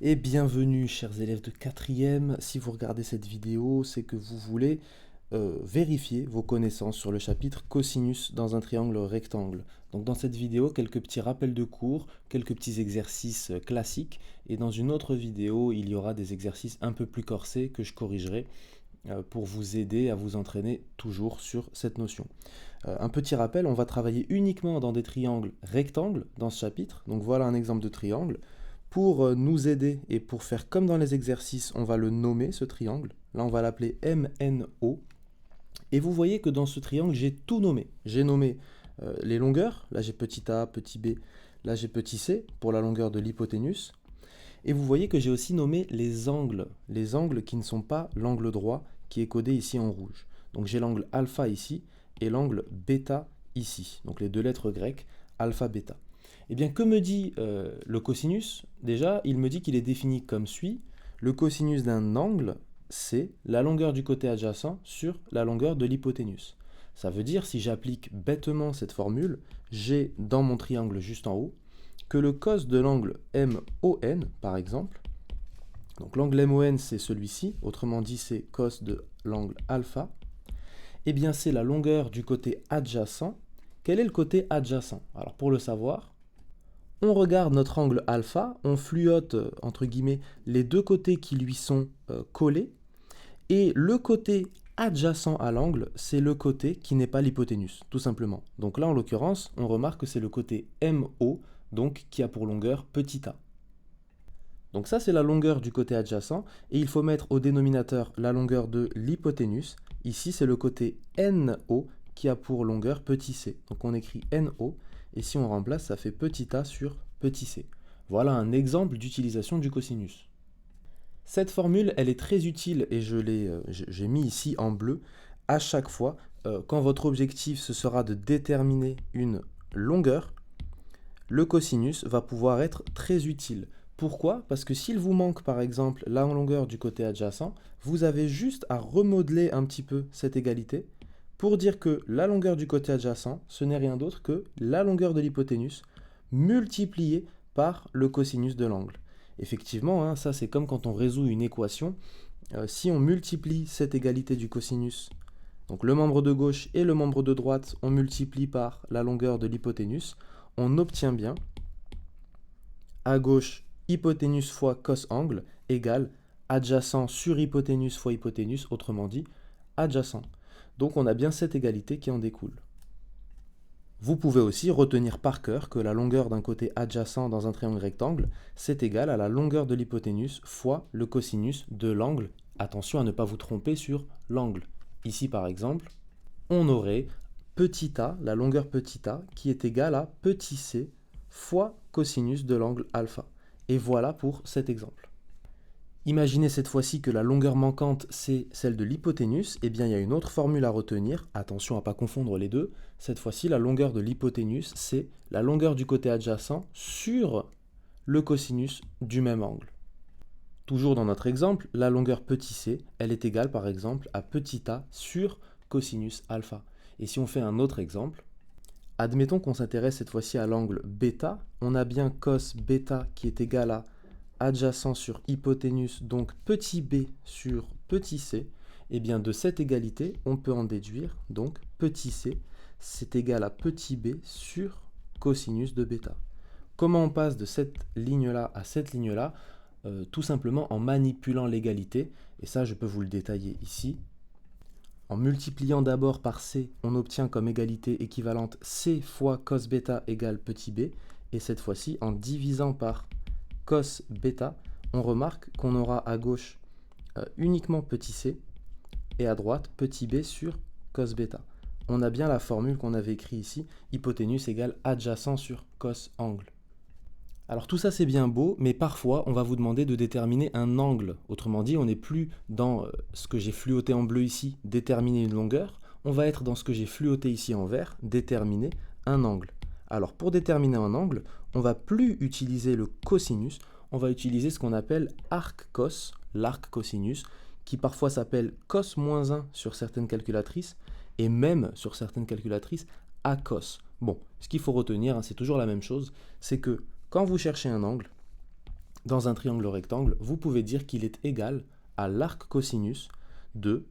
Et bienvenue chers élèves de quatrième. Si vous regardez cette vidéo, c'est que vous voulez vérifier vos connaissances sur le chapitre cosinus dans un triangle rectangle. Donc dans cette vidéo, quelques petits rappels de cours, quelques petits exercices classiques, et dans une autre vidéo, il y aura des exercices un peu plus corsés que je corrigerai pour vous aider à vous entraîner toujours sur cette notion. Un petit rappel, on va travailler uniquement dans des triangles rectangles dans ce chapitre. Donc voilà un exemple de triangle. Pour nous aider et pour faire comme dans les exercices, on va le nommer ce triangle. Là, on va l'appeler MNO. Et vous voyez que dans ce triangle, j'ai tout nommé. J'ai nommé les longueurs. Là, j'ai petit a, petit b. Là, j'ai petit c pour la longueur de l'hypoténuse. Et vous voyez que j'ai aussi nommé les angles qui ne sont pas l'angle droit qui est codé ici en rouge. Donc j'ai l'angle alpha ici et l'angle bêta ici. Donc les deux lettres grecques, alpha, bêta. Eh bien, que me dit le cosinus? Déjà, il me dit qu'il est défini comme suit. Le cosinus d'un angle, c'est la longueur du côté adjacent sur la longueur de l'hypoténuse. Ça veut dire, si j'applique bêtement cette formule, j'ai dans mon triangle juste en haut que le cos de l'angle MON, par exemple, donc l'angle MON c'est celui-ci, autrement dit c'est cos de l'angle alpha, eh bien c'est la longueur du côté adjacent. Quel est le côté adjacent? Alors pour le savoir, on regarde notre angle alpha, on fluote entre guillemets les deux côtés qui lui sont collés, et le côté adjacent à l'angle, c'est le côté qui n'est pas l'hypoténuse, tout simplement. Donc là en l'occurrence, on remarque que c'est le côté MO, donc qui a pour longueur petit a. Donc ça c'est la longueur du côté adjacent, et il faut mettre au dénominateur la longueur de l'hypoténuse. Ici c'est le côté NO qui a pour longueur petit c. Donc on écrit NO, et si on remplace, ça fait petit a sur petit c. Voilà un exemple d'utilisation du cosinus. Cette formule, elle est très utile, et j'ai mis ici en bleu, à chaque fois, quand votre objectif ce sera de déterminer une longueur, le cosinus va pouvoir être très utile. Pourquoi? Parce que s'il vous manque par exemple la longueur du côté adjacent, vous avez juste à remodeler un petit peu cette égalité pour dire que la longueur du côté adjacent, ce n'est rien d'autre que la longueur de l'hypoténuse multipliée par le cosinus de l'angle. Effectivement, hein, ça c'est comme quand on résout une équation. Si on multiplie cette égalité du cosinus, donc le membre de gauche et le membre de droite, on multiplie par la longueur de l'hypoténuse, on obtient bien à gauche hypoténuse fois cos angle égale adjacent sur hypoténuse fois hypoténuse, autrement dit adjacent. Donc on a bien cette égalité qui en découle. Vous pouvez aussi retenir par cœur que la longueur d'un côté adjacent dans un triangle rectangle, c'est égal à la longueur de l'hypoténuse fois le cosinus de l'angle. Attention à ne pas vous tromper sur l'angle. Ici par exemple, on aurait petit a, la longueur petit a, qui est égale à petit c fois cosinus de l'angle alpha. Et voilà pour cet exemple. Imaginez cette fois-ci que la longueur manquante, c'est celle de l'hypoténuse. Eh bien, il y a une autre formule à retenir. Attention à ne pas confondre les deux. Cette fois-ci, la longueur de l'hypoténuse, c'est la longueur du côté adjacent sur le cosinus du même angle. Toujours dans notre exemple, la longueur petit c, elle est égale par exemple à petit a sur cosinus alpha. Et si on fait un autre exemple, admettons qu'on s'intéresse cette fois-ci à l'angle bêta. On a bien cos bêta qui est égal à adjacent sur hypoténuse, donc petit b sur petit c. Et bien de cette égalité, on peut en déduire, donc petit c, c'est égal à petit b sur cosinus de bêta. Comment on passe de cette ligne-là à cette ligne-là? Tout simplement en manipulant l'égalité, et ça je peux vous le détailler ici. En multipliant d'abord par c, on obtient comme égalité équivalente c fois cos bêta égale petit b, et cette fois-ci, en divisant par cos bêta, on remarque qu'on aura à gauche uniquement petit c, et à droite petit b sur cos bêta. On a bien la formule qu'on avait écrite ici, hypoténuse égale adjacent sur cos angle. Alors tout ça c'est bien beau, mais parfois on va vous demander de déterminer un angle. Autrement dit, on n'est plus dans ce que j'ai fluoté en bleu ici, déterminer une longueur, on va être dans ce que j'ai fluoté ici en vert, déterminer un angle. Alors pour déterminer un angle, on va plus utiliser le cosinus, on va utiliser ce qu'on appelle arc cos, l'arc cosinus, qui parfois s'appelle cos-1 sur certaines calculatrices, et même sur certaines calculatrices, acos. Bon, ce qu'il faut retenir, hein, c'est toujours la même chose, c'est que quand vous cherchez un angle, dans un triangle rectangle, vous pouvez dire qu'il est égal à l'arc cosinus de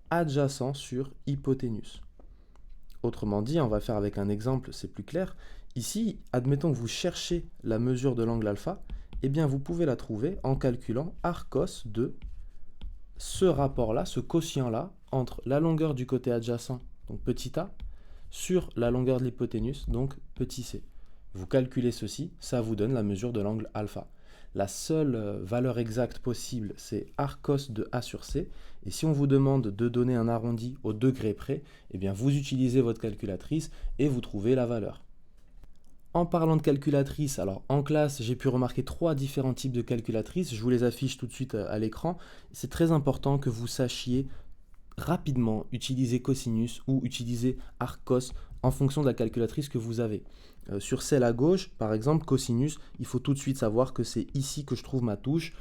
adjacent sur hypoténuse. Autrement dit, on va faire avec un exemple, c'est plus clair. Ici, admettons que vous cherchez la mesure de l'angle alpha, eh bien vous pouvez la trouver en calculant arc cos de ce rapport-là, ce quotient-là, entre la longueur du côté adjacent, donc petit a, sur la longueur de l'hypoténuse, donc petit c. Vous calculez ceci, ça vous donne la mesure de l'angle alpha. La seule valeur exacte possible, c'est arc cos de a sur c. Et si on vous demande de donner un arrondi au degré près, eh bien vous utilisez votre calculatrice et vous trouvez la valeur. En parlant de calculatrice, alors en classe, j'ai pu remarquer 3 différents types de calculatrices. Je vous les affiche tout de suite à l'écran. C'est très important que vous sachiez rapidement utiliser cosinus ou utiliser arc cos en fonction de la calculatrice que vous avez. Sur celle à gauche, par exemple, cosinus, il faut tout de suite savoir que c'est ici que je trouve ma touche.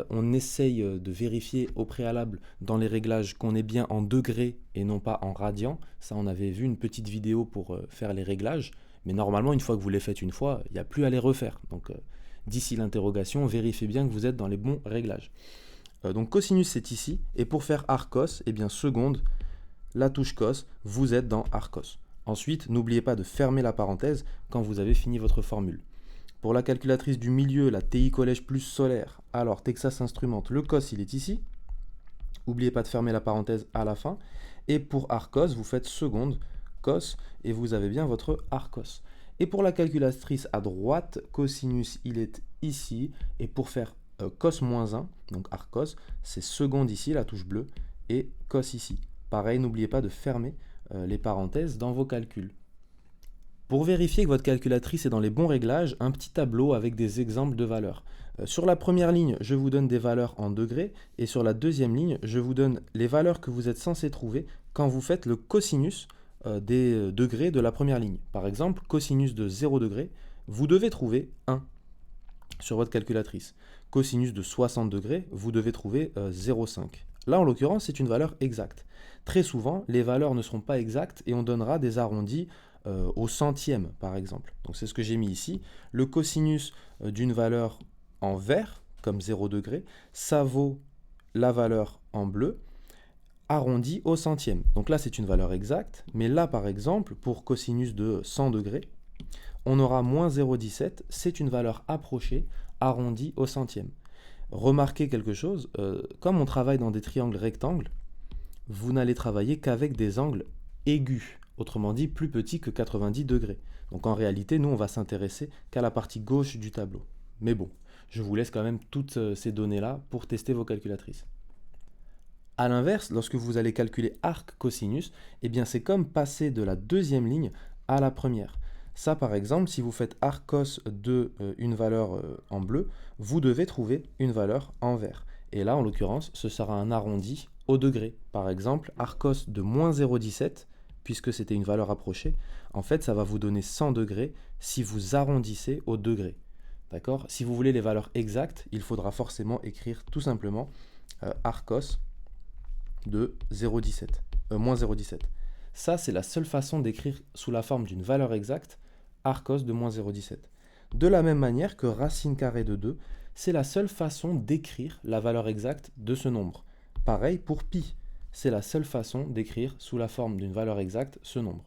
On essaye de vérifier au préalable dans les réglages qu'on est bien en degrés et non pas en radians. Ça, on avait vu une petite vidéo pour faire les réglages. Mais normalement, une fois que vous les faites une fois, il n'y a plus à les refaire. Donc d'ici l'interrogation, vérifiez bien que vous êtes dans les bons réglages. Donc cosinus c'est ici, et pour faire arc cos, eh bien seconde, la touche cos, vous êtes dans arc cos. Ensuite, n'oubliez pas de fermer la parenthèse quand vous avez fini votre formule. Pour la calculatrice du milieu, la TI Collège plus solaire, alors Texas Instruments, le cos il est ici. N'oubliez pas de fermer la parenthèse à la fin. Et pour arc cos, vous faites seconde, cos, et vous avez bien votre arc cos. Et pour la calculatrice à droite, cosinus il est ici, et pour faire cos moins 1, donc arc cos, c'est seconde ici, la touche bleue, et cos ici. Pareil, n'oubliez pas de fermer les parenthèses dans vos calculs. Pour vérifier que votre calculatrice est dans les bons réglages, un petit tableau avec des exemples de valeurs. Sur la première ligne, je vous donne des valeurs en degrés, et sur la deuxième ligne, je vous donne les valeurs que vous êtes censé trouver quand vous faites le cosinus des degrés de la première ligne. Par exemple, cosinus de 0 degré, vous devez trouver 1 sur votre calculatrice. Cosinus de 60 degrés, vous devez trouver 0,5. Là, en l'occurrence, c'est une valeur exacte. Très souvent, les valeurs ne seront pas exactes et on donnera des arrondis au centième, par exemple. Donc c'est ce que j'ai mis ici. Le cosinus d'une valeur en vert, comme 0 degré, ça vaut la valeur en bleu, arrondi au centième. Donc là, c'est une valeur exacte, mais là, par exemple, pour cosinus de 100 degrés, on aura moins 0,17, c'est une valeur approchée, arrondie au centième. Remarquez quelque chose, comme on travaille dans des triangles rectangles, vous n'allez travailler qu'avec des angles aigus, autrement dit plus petits que 90 degrés. Donc en réalité, nous, on va s'intéresser qu'à la partie gauche du tableau. Mais bon, je vous laisse quand même toutes ces données-là pour tester vos calculatrices. A l'inverse, lorsque vous allez calculer arc cosinus, eh bien c'est comme passer de la deuxième ligne à la première. Ça, par exemple, si vous faites arc cos de une valeur en bleu, vous devez trouver une valeur en vert. Et là, en l'occurrence, ce sera un arrondi au degré. Par exemple, arc cos de moins 0,17, puisque c'était une valeur approchée, en fait, ça va vous donner 100 degrés si vous arrondissez au degré. D'accord? Si vous voulez les valeurs exactes, il faudra forcément écrire tout simplement arc cos de 0,17, moins 0,17. Ça, c'est la seule façon d'écrire sous la forme d'une valeur exacte arc cos de moins 0,17. De la même manière que racine carrée de 2, c'est la seule façon d'écrire la valeur exacte de ce nombre. Pareil pour pi, c'est la seule façon d'écrire sous la forme d'une valeur exacte ce nombre.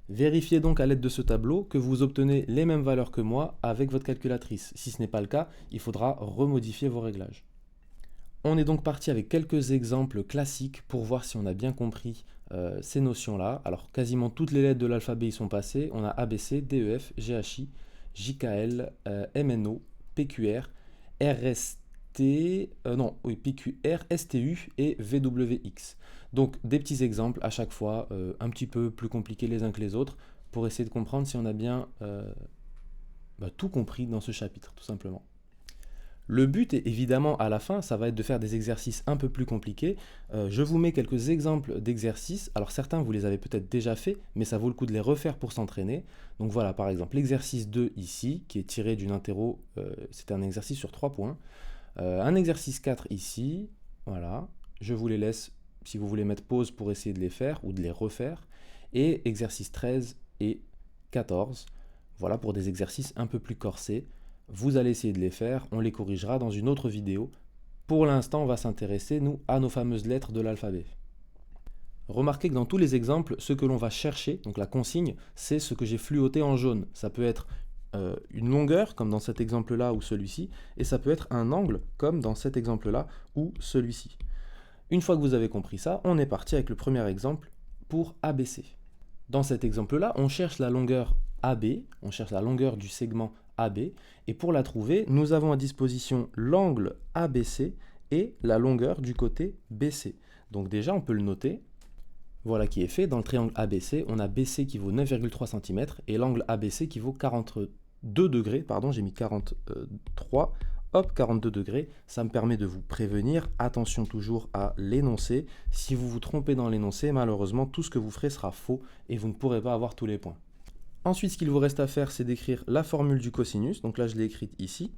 Vérifiez donc à l'aide de ce tableau que vous obtenez les mêmes valeurs que moi avec votre calculatrice. Si ce n'est pas le cas, il faudra remodifier vos réglages. On est donc parti avec quelques exemples classiques pour voir si on a bien compris ces notions-là. Alors quasiment toutes les lettres de l'alphabet y sont passées. On a ABC, DEF, GHI, JKL, MNO, PQR, PQR, STU et VWX. Donc des petits exemples à chaque fois, un petit peu plus compliqués les uns que les autres, pour essayer de comprendre si on a bien tout compris dans ce chapitre, tout simplement. Le but, évidemment, à la fin, ça va être de faire des exercices un peu plus compliqués. Je vous mets quelques exemples d'exercices. Alors certains, vous les avez peut-être déjà faits, mais ça vaut le coup de les refaire pour s'entraîner. Donc voilà, par exemple, l'exercice 2 ici, qui est tiré d'une interro, c'est un exercice sur 3 points. Un exercice 4 ici, voilà. Je vous les laisse, si vous voulez mettre pause pour essayer de les faire ou de les refaire. Et exercice 13 et 14, voilà pour des exercices un peu plus corsés. Vous allez essayer de les faire, on les corrigera dans une autre vidéo. Pour l'instant, on va s'intéresser, nous, à nos fameuses lettres de l'alphabet. Remarquez que dans tous les exemples, ce que l'on va chercher, donc la consigne, c'est ce que j'ai fluoté en jaune. Ça peut être une longueur, comme dans cet exemple-là ou celui-ci, et ça peut être un angle, comme dans cet exemple-là ou celui-ci. Une fois que vous avez compris ça, on est parti avec le premier exemple pour ABC. Dans cet exemple-là, on cherche la longueur AB, on cherche la longueur du segment AB, et pour la trouver, nous avons à disposition l'angle ABC et la longueur du côté BC. Donc déjà, on peut le noter. Voilà qui est fait. Dans le triangle ABC, on a BC qui vaut 9,3 cm et l'angle ABC qui vaut 42 degrés. Pardon, j'ai mis 43. Hop, 42 degrés. Ça me permet de vous prévenir. Attention toujours à l'énoncé. Si vous vous trompez dans l'énoncé, malheureusement, tout ce que vous ferez sera faux et vous ne pourrez pas avoir tous les points. Ensuite, ce qu'il vous reste à faire, c'est d'écrire la formule du cosinus. Donc là, je l'ai écrite ici.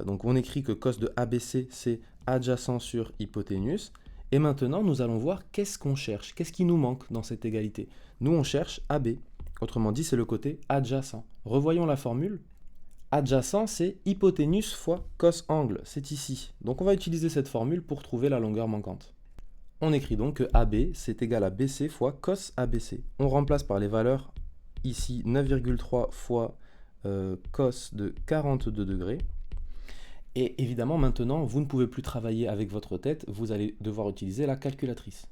Donc on écrit que cos de ABC, c'est adjacent sur hypoténuse. Et maintenant, nous allons voir qu'est-ce qu'on cherche, qu'est-ce qui nous manque dans cette égalité. Nous, on cherche AB. Autrement dit, c'est le côté adjacent. Revoyons la formule. Adjacent, c'est hypoténuse fois cos angle. C'est ici. Donc on va utiliser cette formule pour trouver la longueur manquante. On écrit donc que AB, c'est égal à BC fois cos ABC. On remplace par les valeurs ici 9,3 fois cos de 42 degrés. Et évidemment, maintenant, vous ne pouvez plus travailler avec votre tête, vous allez devoir utiliser la calculatrice.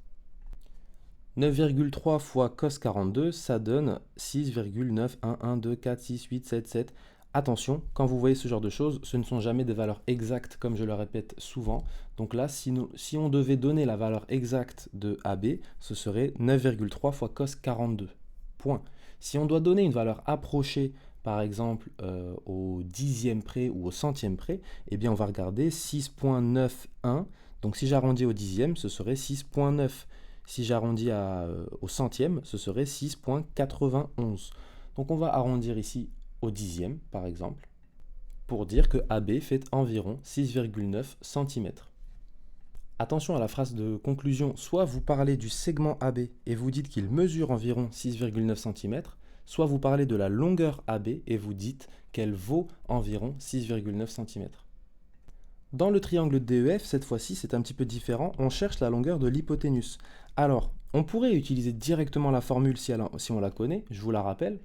9,3 fois cos 42, ça donne 6,91124687. Attention, quand vous voyez ce genre de choses, ce ne sont jamais des valeurs exactes, comme je le répète souvent. Donc là, si on devait donner la valeur exacte de AB, ce serait 9,3 fois cos 42. Point. Si on doit donner une valeur approchée, par exemple au dixième près ou au centième près, eh bien on va regarder 6,91. Donc si j'arrondis au dixième, ce serait 6,9. Si j'arrondis au centième, ce serait 6,91. Donc on va arrondir ici au dixième, par exemple, pour dire que AB fait environ 6,9 cm. Attention à la phrase de conclusion, soit vous parlez du segment AB et vous dites qu'il mesure environ 6,9 cm, soit vous parlez de la longueur AB et vous dites qu'elle vaut environ 6,9 cm. Dans le triangle DEF, cette fois-ci, c'est un petit peu différent. On cherche la longueur de l'hypoténuse. Alors, on pourrait utiliser directement la formule si on la connaît, je vous la rappelle.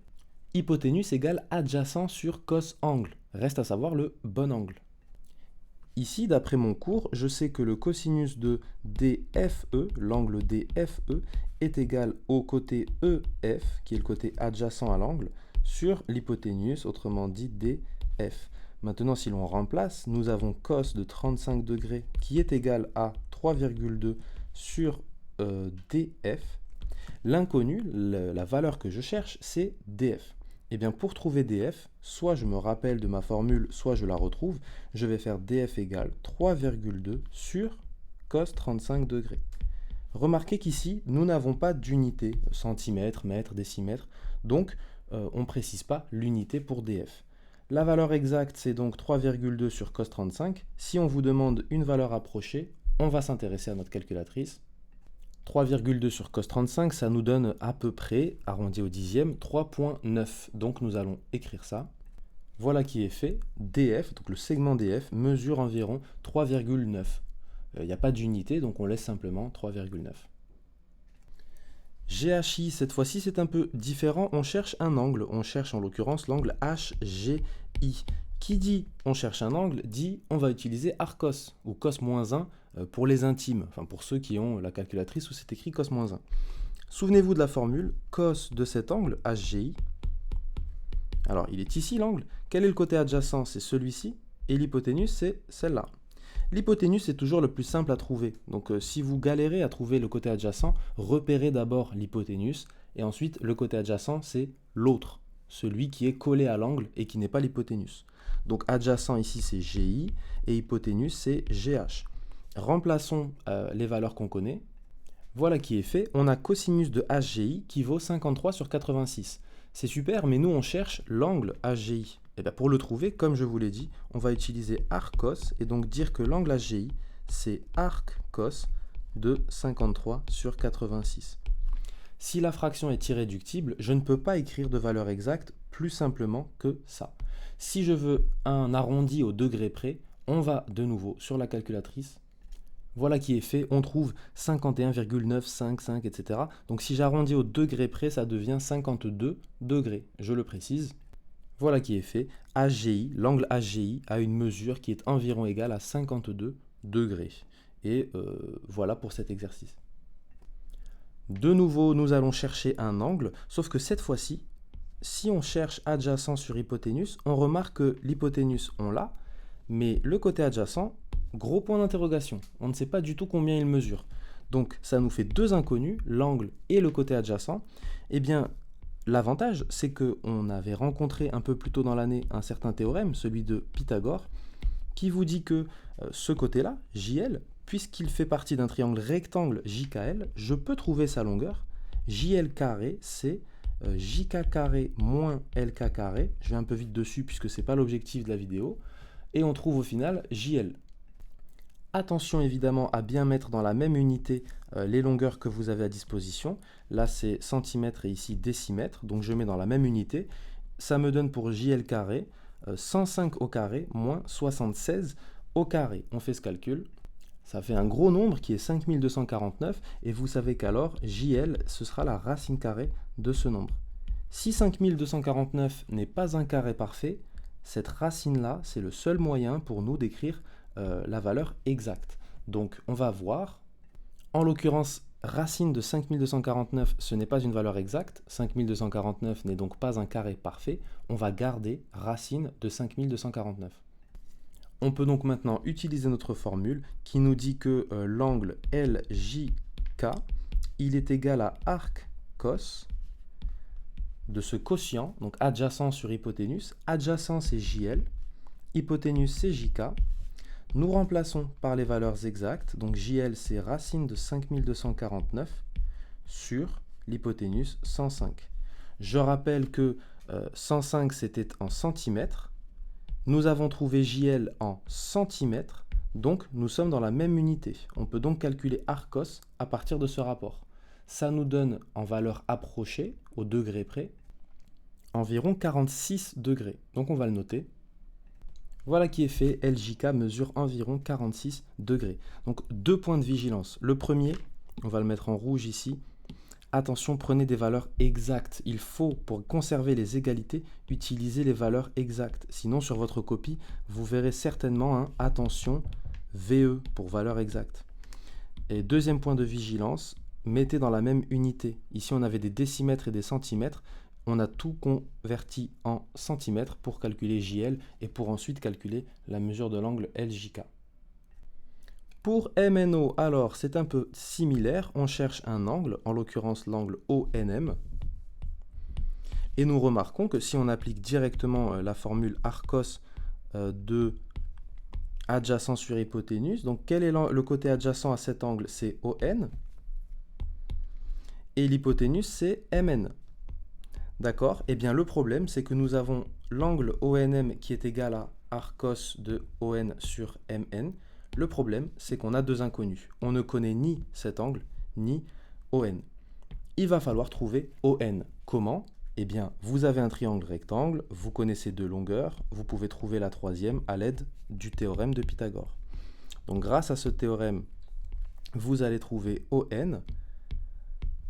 Hypoténuse égale adjacent sur cos angle. Reste à savoir le bon angle. Ici, d'après mon cours, je sais que le cosinus de DFE, l'angle DFE, est égal au côté EF, qui est le côté adjacent à l'angle, sur l'hypoténuse, autrement dit DF. Maintenant, si l'on remplace, nous avons cos de 35 degrés qui est égal à 3,2 sur DF. L'inconnu, la valeur que je cherche, c'est DF. Eh bien, pour trouver DF, soit je me rappelle de ma formule, soit je la retrouve. Je vais faire DF égale 3,2 sur cos 35 degrés. Remarquez qu'ici, nous n'avons pas d'unité, centimètre, mètre, décimètre, donc on ne précise pas l'unité pour DF. La valeur exacte, c'est donc 3,2 sur cos 35. Si on vous demande une valeur approchée, on va s'intéresser à notre calculatrice. 3,2 sur cos 35, ça nous donne à peu près, arrondi au dixième, 3,9. Donc nous allons écrire ça. Voilà qui est fait. DF, donc le segment DF, mesure environ 3,9. Il n'y a pas d'unité, donc on laisse simplement 3,9. GHI, cette fois-ci, c'est un peu différent. On cherche un angle. On cherche en l'occurrence l'angle HGI. Qui dit on cherche un angle, dit on va utiliser arcos ou cos-1 pour les intimes, enfin pour ceux qui ont la calculatrice où c'est écrit cos-1. Souvenez-vous de la formule, cos de cet angle, HGI. Alors, il est ici l'angle. Quel est le côté adjacent? C'est celui-ci. Et l'hypoténuse, c'est celle-là. L'hypoténuse, c'est toujours le plus simple à trouver. Donc, si vous galérez à trouver le côté adjacent, repérez d'abord l'hypoténuse. Et ensuite, le côté adjacent, c'est l'autre, celui qui est collé à l'angle et qui n'est pas l'hypoténuse. Donc, adjacent ici, c'est GI. Et hypoténuse, c'est GH. Remplaçons les valeurs qu'on connaît. Voilà qui est fait. On a cosinus de HGI qui vaut 53 sur 86. C'est super, mais nous, on cherche l'angle HGI. Et bien pour le trouver, comme je vous l'ai dit, on va utiliser arccos et donc dire que l'angle HGI, c'est arccos de 53 sur 86. Si la fraction est irréductible, je ne peux pas écrire de valeur exacte plus simplement que ça. Si je veux un arrondi au degré près, on va de nouveau sur la calculatrice. Voilà qui est fait, on trouve 51,955, etc. Donc si j'arrondis au degré près, ça devient 52 degrés, je le précise. Voilà qui est fait. HGI, l'angle HGI a une mesure qui est environ égale à 52 degrés. Et voilà pour cet exercice. De nouveau, nous allons chercher un angle, sauf que cette fois-ci, si on cherche adjacent sur hypoténuse, on remarque que l'hypoténuse, on l'a, mais le côté adjacent, gros point d'interrogation. On ne sait pas du tout combien il mesure. Donc ça nous fait deux inconnus, l'angle et le côté adjacent. Eh bien, l'avantage, c'est qu'on avait rencontré un peu plus tôt dans l'année un certain théorème, celui de Pythagore, qui vous dit que ce côté-là, JL, puisqu'il fait partie d'un triangle rectangle JKL, je peux trouver sa longueur. JL carré, c'est JK carré moins LK carré. Je vais un peu vite dessus puisque ce n'est pas l'objectif de la vidéo. Et on trouve au final JL. Attention évidemment à bien mettre dans la même unité les longueurs que vous avez à disposition. Là c'est centimètres et ici décimètres, donc je mets dans la même unité. Ça me donne pour JL carré 105 au carré moins 76 au carré. On fait ce calcul. Ça fait un gros nombre qui est 5249 et vous savez qu'alors JL ce sera la racine carrée de ce nombre. Si 5249 n'est pas un carré parfait, cette racine-là, c'est le seul moyen pour nous d'écrire la valeur exacte. Donc on va voir, en l'occurrence, racine de 5249, ce n'est pas une valeur exacte, 5249 n'est donc pas un carré parfait, on va garder racine de 5249. On peut donc maintenant utiliser notre formule qui nous dit que l'angle LJK, il est égal à arc cos de ce quotient, donc adjacent sur hypoténuse. Adjacent c'est JL, hypoténuse c'est JK. Nous remplaçons par les valeurs exactes, donc JL c'est racine de 5249 sur l'hypoténuse 105. Je rappelle que 105 c'était en centimètres. Nous avons trouvé JL en centimètres, donc nous sommes dans la même unité. On peut donc calculer arcos à partir de ce rapport. Ça nous donne en valeur approchée, au degré près, environ 46 degrés. Donc on va le noter. Voilà qui est fait, LJK mesure environ 46 degrés. Donc deux points de vigilance. Le premier, on va le mettre en rouge ici. Attention, prenez des valeurs exactes. Il faut, pour conserver les égalités, utiliser les valeurs exactes. Sinon, sur votre copie, vous verrez certainement un attention VE pour valeur exacte. Et deuxième point de vigilance, mettez dans la même unité. Ici, on avait des décimètres et des centimètres. On a tout converti en centimètres pour calculer JL et pour ensuite calculer la mesure de l'angle LJK. Pour MNO, alors c'est un peu similaire, on cherche un angle, en l'occurrence l'angle ONM, et nous remarquons que si on applique directement la formule arcos de adjacent sur hypoténuse, donc quel est le côté adjacent à cet angle? C'est ON, et l'hypoténuse c'est MN. D'accord? Eh bien le problème c'est que nous avons l'angle ONM qui est égal à arcos de ON sur MN. Le problème, c'est qu'on a deux inconnus. On ne connaît ni cet angle, ni ON. Il va falloir trouver ON. Comment? Eh bien, vous avez un triangle rectangle, vous connaissez deux longueurs, vous pouvez trouver la troisième à l'aide du théorème de Pythagore. Donc, grâce à ce théorème, vous allez trouver ON.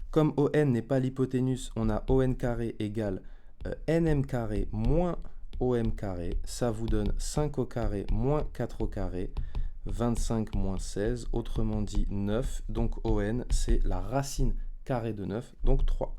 Comme ON n'est pas l'hypoténuse, on a ON carré égale NM carré moins OM carré. Ça vous donne 5 au carré moins 4 au carré. 25 moins 16, autrement dit 9, donc ON c'est la racine carrée de 9, donc 3.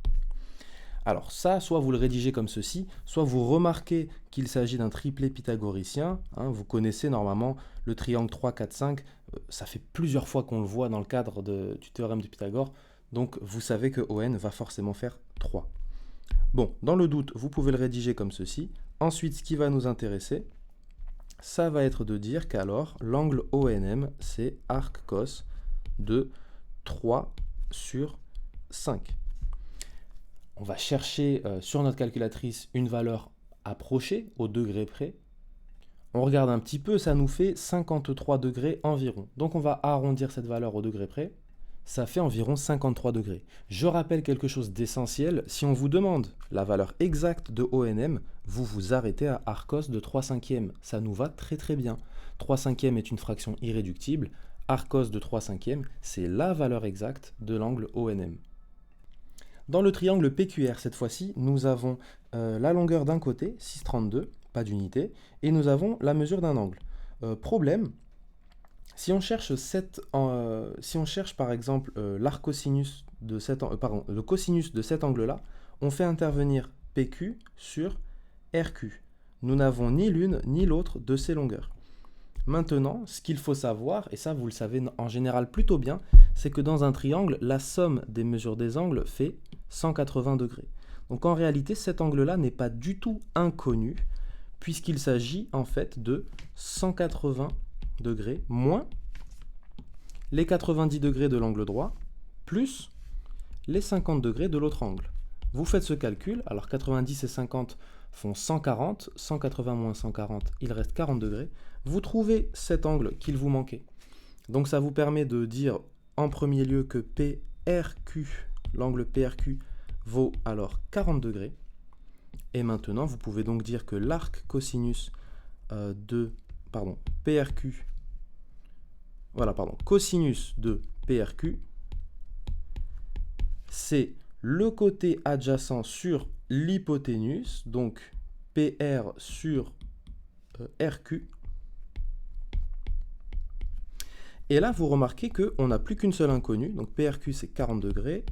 Alors ça, soit vous le rédigez comme ceci, soit vous remarquez qu'il s'agit d'un triplet pythagoricien, hein, vous connaissez normalement le triangle 3, 4, 5, ça fait plusieurs fois qu'on le voit dans le cadre du théorème de Pythagore, donc vous savez que ON va forcément faire 3. Bon, dans le doute, vous pouvez le rédiger comme ceci. Ensuite, ce qui va nous intéresser, ça va être de dire qu'alors l'angle ONM c'est arc cos de 3 sur 5. On va chercher sur notre calculatrice une valeur approchée au degré près. On regarde un petit peu, ça nous fait 53 degrés environ. Donc on va arrondir cette valeur au degré près. ça fait environ 53 degrés. Je rappelle quelque chose d'essentiel, si on vous demande la valeur exacte de ONM, vous vous arrêtez à arccos de 3/5, ça nous va très très bien. 3/5 est une fraction irréductible, arccos de 3/5, c'est la valeur exacte de l'angle ONM. Dans le triangle PQR, cette fois-ci, nous avons la longueur d'un côté, 6,32, pas d'unité, et nous avons la mesure d'un angle. Problème, si on cherche par exemple l'arcosinus de le cosinus de cet angle-là, on fait intervenir PQ sur RQ. Nous n'avons ni l'une ni l'autre de ces longueurs. Maintenant, ce qu'il faut savoir, et ça vous le savez en général plutôt bien, c'est que dans un triangle, la somme des mesures des angles fait 180 degrés. Donc en réalité, cet angle-là n'est pas du tout inconnu, puisqu'il s'agit en fait de 180 degrés moins les 90 degrés de l'angle droit, plus les 50 degrés de l'autre angle. Vous faites ce calcul, alors 90 et 50 font 140, 180 moins 140, il reste 40 degrés. Vous trouvez cet angle qu'il vous manquait. Donc ça vous permet de dire en premier lieu que PRQ, l'angle PRQ, vaut alors 40 degrés. Et maintenant, vous pouvez donc dire que l'arc cosinus PRQ, cosinus de PRQ, c'est le côté adjacent sur l'hypoténuse, donc PR sur RQ. Et là, vous remarquez qu'on n'a plus qu'une seule inconnue, donc PRQ c'est 40 degrés,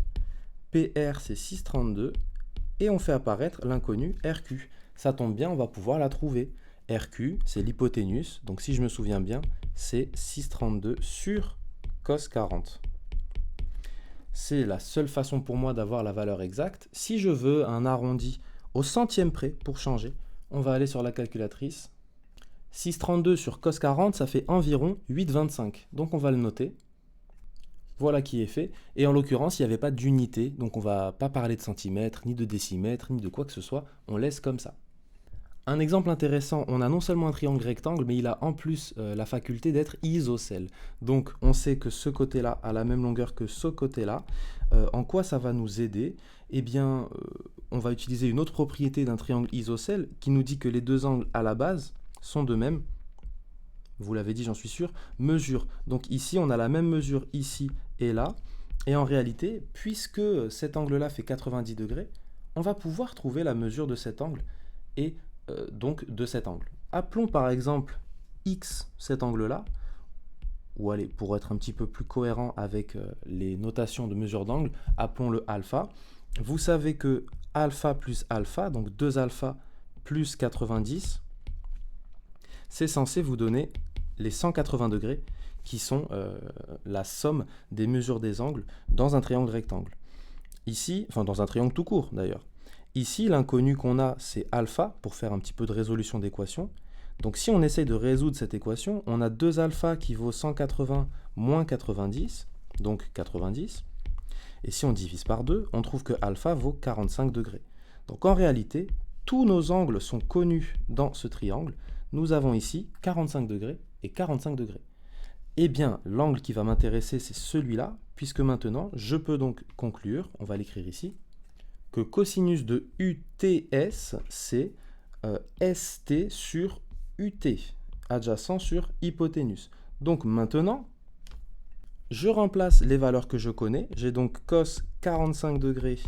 PR c'est 6,32, et on fait apparaître l'inconnue RQ. Ça tombe bien, on va pouvoir la trouver. RQ, c'est l'hypoténuse, donc si je me souviens bien, c'est 6,32 sur cos 40. C'est la seule façon pour moi d'avoir la valeur exacte. Si je veux un arrondi au centième près pour changer, on va aller sur la calculatrice. 6,32 sur cos 40, ça fait environ 8,25. Donc on va le noter. Voilà qui est fait. Et en l'occurrence, il n'y avait pas d'unité, donc on ne va pas parler de centimètres, ni de décimètres, ni de quoi que ce soit. On laisse comme ça. Un exemple intéressant, on a non seulement un triangle rectangle, mais il a en plus la faculté d'être isocèle. Donc on sait que ce côté-là a la même longueur que ce côté-là. En quoi ça va nous aider? Eh bien, on va utiliser une autre propriété d'un triangle isocèle qui nous dit que les deux angles à la base sont de même, vous l'avez dit j'en suis sûr, mesure. Donc ici on a la même mesure ici et là. Et en réalité, puisque cet angle-là fait 90 degrés, on va pouvoir trouver la mesure de cet angle et donc de cet angle. Appelons par exemple x cet angle-là, ou allez, pour être un petit peu plus cohérent avec les notations de mesure d'angle, appelons-le alpha. Vous savez que alpha plus alpha, donc 2 alpha plus 90, c'est censé vous donner les 180 degrés qui sont la somme des mesures des angles dans un triangle rectangle. Ici, enfin dans un triangle tout court d'ailleurs. Ici, l'inconnu qu'on a, c'est alpha, pour faire un petit peu de résolution d'équation. Donc si on essaye de résoudre cette équation, on a 2 alpha qui vaut 180 moins 90, donc 90. Et si on divise par 2, on trouve que alpha vaut 45 degrés. Donc en réalité, tous nos angles sont connus dans ce triangle. Nous avons ici 45 degrés et 45 degrés. Eh bien, l'angle qui va m'intéresser, c'est celui-là, puisque maintenant, je peux donc conclure, on va l'écrire ici, que cosinus de UTS, c'est ST sur UT, adjacent sur hypoténuse. Donc maintenant, je remplace les valeurs que je connais. J'ai donc cos 45 degrés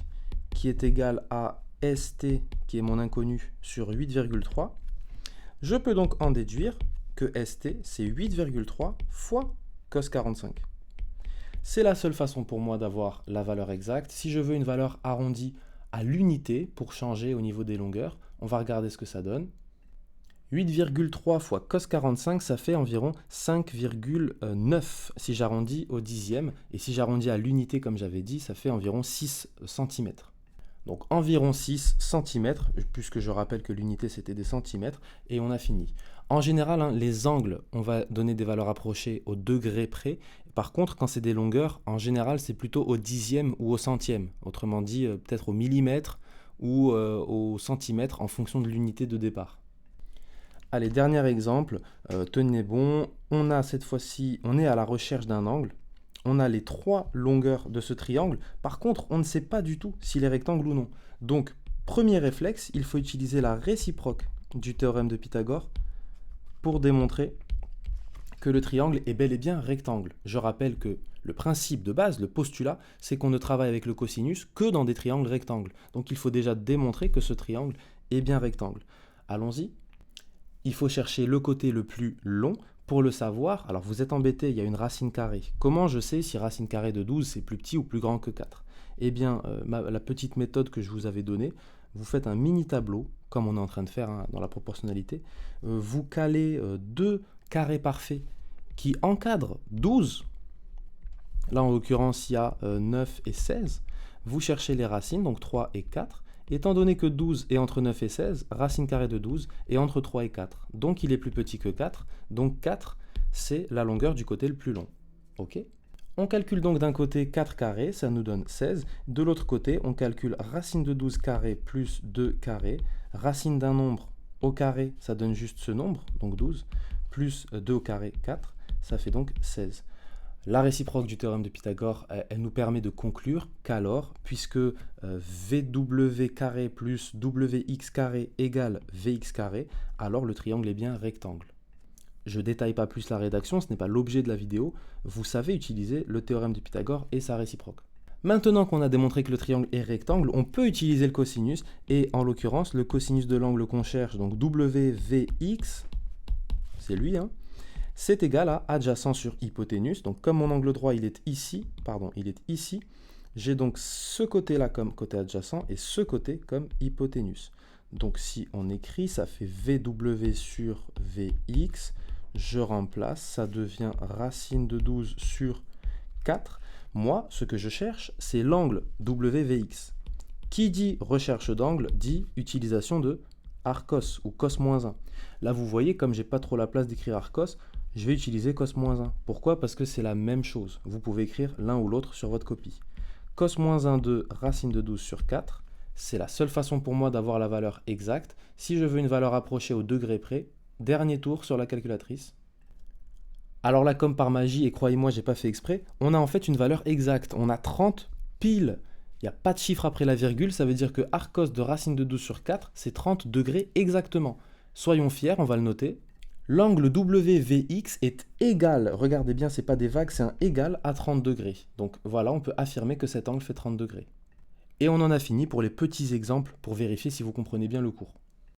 qui est égal à ST, qui est mon inconnu, sur 8,3. Je peux donc en déduire que ST, c'est 8,3 fois cos 45. C'est la seule façon pour moi d'avoir la valeur exacte. Si je veux une valeur arrondie à l'unité pour changer au niveau des longueurs, on va regarder ce que ça donne. 8,3 fois cos 45, ça fait environ 5,9 si j'arrondis au dixième. Et si j'arrondis à l'unité, comme j'avais dit, ça fait environ 6 cm. Donc environ 6 cm, puisque je rappelle que l'unité c'était des centimètres, et on a fini. En général, les angles, on va donner des valeurs approchées au degré près. Par contre, quand c'est des longueurs, en général, c'est plutôt au dixième ou au centième. Autrement dit, peut-être au millimètre ou au centimètre en fonction de l'unité de départ. Allez, dernier exemple, tenez bon, on a cette fois-ci, on est à la recherche d'un angle. on a les trois longueurs de ce triangle. Par contre, on ne sait pas du tout s'il est rectangle ou non. Donc, premier réflexe, il faut utiliser la réciproque du théorème de Pythagore pour démontrer que le triangle est bel et bien rectangle. Je rappelle que le principe de base, le postulat, c'est qu'on ne travaille avec le cosinus que dans des triangles rectangles. Donc il faut déjà démontrer que ce triangle est bien rectangle. Allons-y. Il faut chercher le côté le plus long. Pour le savoir, alors vous êtes embêté, il y a une racine carrée. Comment je sais si racine carrée de 12 c'est plus petit ou plus grand que 4? Eh bien, la petite méthode que je vous avais donnée, vous faites un mini tableau, comme on est en train de faire dans la proportionnalité. Vous calez deux carrés parfaits qui encadrent 12. Là, en l'occurrence, il y a 9 et 16. Vous cherchez les racines, donc 3 et 4. Étant donné que 12 est entre 9 et 16, racine carrée de 12 est entre 3 et 4. Donc, il est plus petit que 4. Donc, 4, c'est la longueur du côté le plus long. OK? On calcule donc d'un côté 4 carrés, ça nous donne 16. De l'autre côté, on calcule racine de 12 carré plus 2 carré. Racine d'un nombre au carré, ça donne juste ce nombre, donc 12, plus 2 au carré, 4. Ça fait donc 16. La réciproque du théorème de Pythagore, elle nous permet de conclure qu'alors, puisque VW carré plus WX carré égale VX carré, alors le triangle est bien rectangle. Je ne détaille pas plus la rédaction, ce n'est pas l'objet de la vidéo. Vous savez utiliser le théorème de Pythagore et sa réciproque. Maintenant qu'on a démontré que le triangle est rectangle, on peut utiliser le cosinus, et en l'occurrence, le cosinus de l'angle qu'on cherche, donc WVX, c'est lui, hein, c'est égal à adjacent sur hypoténuse. Donc comme mon angle droit il est ici, j'ai donc ce côté-là comme côté adjacent et ce côté comme hypoténuse. Donc si on écrit, ça fait VW sur VX, je remplace, ça devient racine de 12 sur 4. Moi, ce que je cherche, c'est l'angle WVX. Qui dit recherche d'angle dit utilisation de Arcos ou cos-1. Là, vous voyez, comme j'ai pas trop la place d'écrire Arcos, je vais utiliser cos-1. Pourquoi? Parce que c'est la même chose. Vous pouvez écrire l'un ou l'autre sur votre copie. Cos-1 de racine de 12 sur 4, c'est la seule façon pour moi d'avoir la valeur exacte. Si je veux une valeur approchée au degré près, dernier tour sur la calculatrice. Alors là, comme par magie, et croyez-moi, j'ai pas fait exprès, on a en fait une valeur exacte. On a 30 pile. Il n'y a pas de chiffre après la virgule, ça veut dire que Arcos de racine de 12 sur 4, c'est 30 degrés exactement. Soyons fiers, on va le noter. L'angle WVX est égal, regardez bien, c'est pas des vagues, c'est un égal à 30 degrés. Donc voilà, on peut affirmer que cet angle fait 30 degrés. Et on en a fini pour les petits exemples pour vérifier si vous comprenez bien le cours.